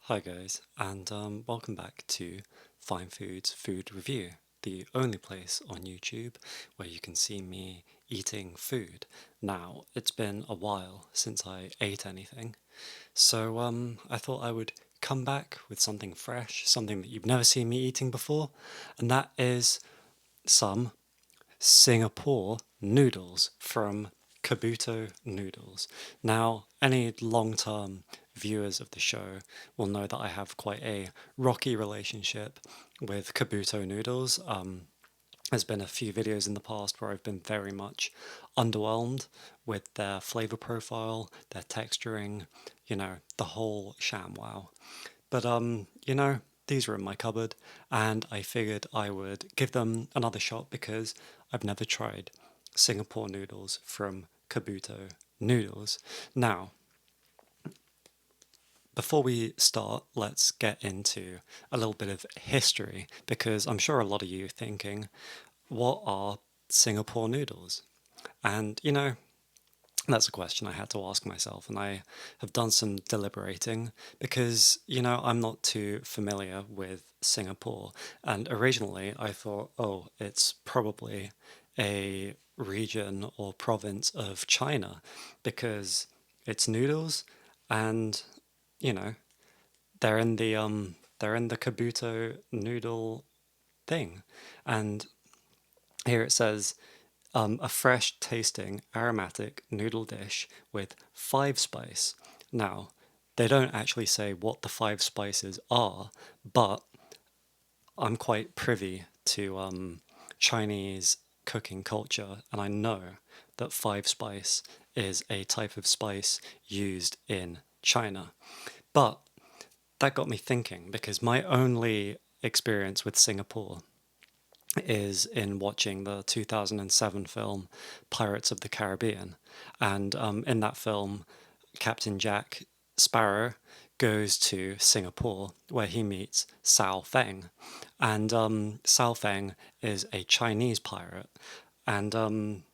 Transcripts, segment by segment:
Hi guys, and welcome back to Fine Foods Food Review, the only place on YouTube where you can see me eating food. Now, it's been a while since I ate anything, so I thought I would come back with something fresh, something that you've never seen me eating before, and that is some Singapore noodles from Kabuto Noodles. Now, any long term viewers of the show will know that I have quite a rocky relationship with Kabuto Noodles. There's been a few videos in the past where I've been very much underwhelmed with their flavor profile, their texturing, the whole sham wow. But these were in my cupboard, and I figured I would give them another shot because I've never tried Singapore noodles from Kabuto Noodles. Now, before we start, let's get into a little bit of history because I'm sure a lot of you are thinking, what are Singapore noodles? And that's a question I had to ask myself, and I have done some deliberating because, I'm not too familiar with Singapore. And originally I thought, oh, it's probably a region or province of China because it's noodles and, you know, they're in the Kabuto noodle thing. And here it says a fresh tasting aromatic noodle dish with five spice. Now, they don't actually say what the five spices are, but I'm quite privy to Chinese cooking culture, and I know that five spice is a type of spice used in China. But that got me thinking because my only experience with Singapore is in watching the 2007 film Pirates of the Caribbean. And in that film, Captain Jack Sparrow goes to Singapore where he meets Sao Feng. And Sao Feng is a Chinese pirate. And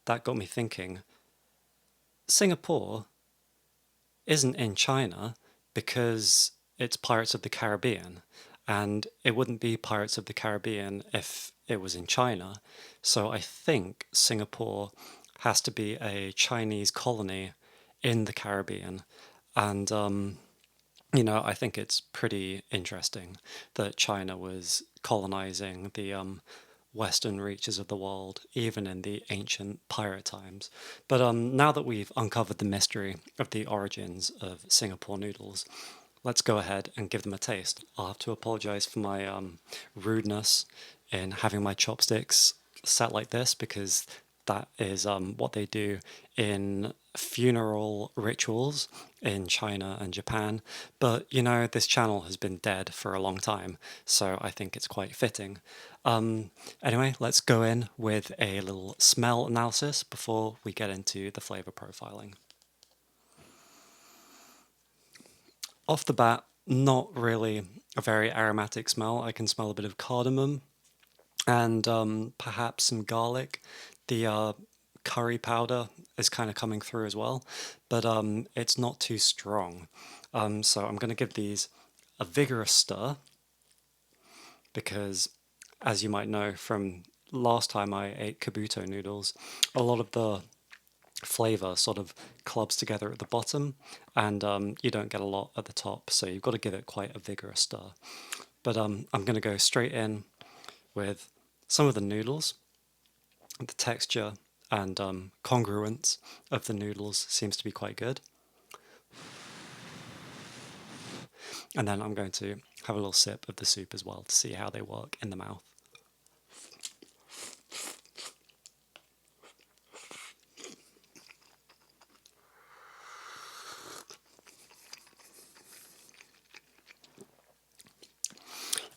that got me thinking Singapore isn't in China because it's Pirates of the Caribbean, and it wouldn't be Pirates of the Caribbean if it was in China. So I think Singapore has to be a Chinese colony in the Caribbean. And, I think it's pretty interesting that China was colonizing the western reaches of the world, even in the ancient pirate times. But now that we've uncovered the mystery of the origins of Singapore noodles, let's go ahead and give them a taste. I'll have to apologize for my rudeness in having my chopsticks set like this because that is what they do in funeral rituals in China and Japan. But this channel has been dead for a long time, so I think it's quite fitting. Anyway, let's go in with a little smell analysis before we get into the flavor profiling. Off the bat, not really a very aromatic smell. I can smell a bit of cardamom and perhaps some garlic. The curry powder is kind of coming through as well, but it's not too strong. So I'm going to give these a vigorous stir because, as you might know from last time I ate Kabuto noodles, a lot of the flavor sort of clubs together at the bottom and you don't get a lot at the top, so you've got to give it quite a vigorous stir. But I'm going to go straight in with some of the noodles. The texture and congruence of the noodles seems to be quite good. And then I'm going to have a little sip of the soup as well to see how they work in the mouth.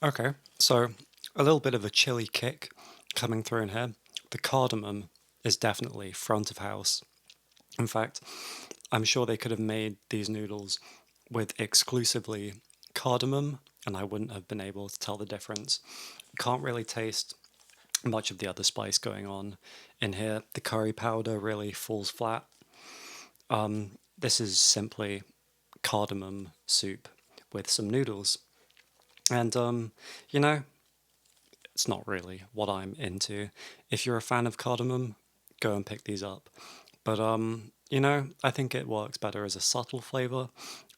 Okay, so a little bit of a chili kick coming through in here. The cardamom is definitely front of house. In fact, I'm sure they could have made these noodles with exclusively cardamom, and I wouldn't have been able to tell the difference. You can't really taste much of the other spice going on in here. The curry powder really falls flat. This is simply cardamom soup with some noodles. And, you know, it's not really what I'm into. If you're a fan of cardamom, go and pick these up. But, you know, I think it works better as a subtle flavor,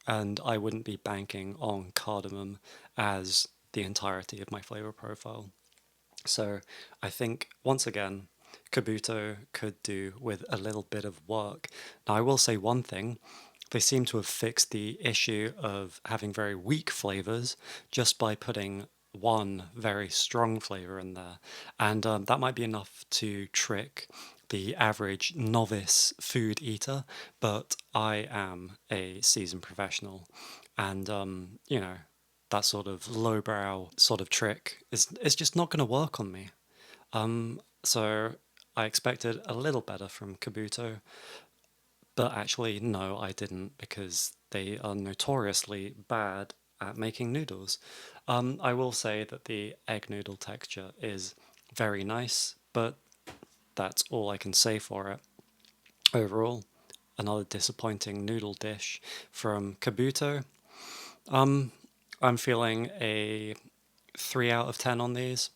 and I wouldn't be banking on cardamom as the entirety of my flavor profile. So I think, once again, Kabuto could do with a little bit of work. Now, I will say one thing. They seem to have fixed the issue of having very weak flavors just by putting one very strong flavor in there. And that might be enough to trick the average novice food eater, but I am a seasoned professional. And, you know, that sort of lowbrow sort of trick is just not going to work on me. So I expected a little better from Kabuto, but actually, no, I didn't, because they are notoriously bad at making noodles. I will say that the egg noodle texture is very nice, but that's all I can say for it. Overall, another disappointing noodle dish from Kabuto. I'm feeling a 3 out of 10 on these.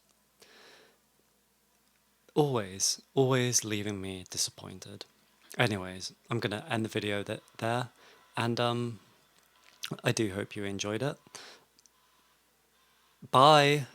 Always leaving me disappointed. Anyways, I'm gonna end the video there, and I do hope you enjoyed it. Bye!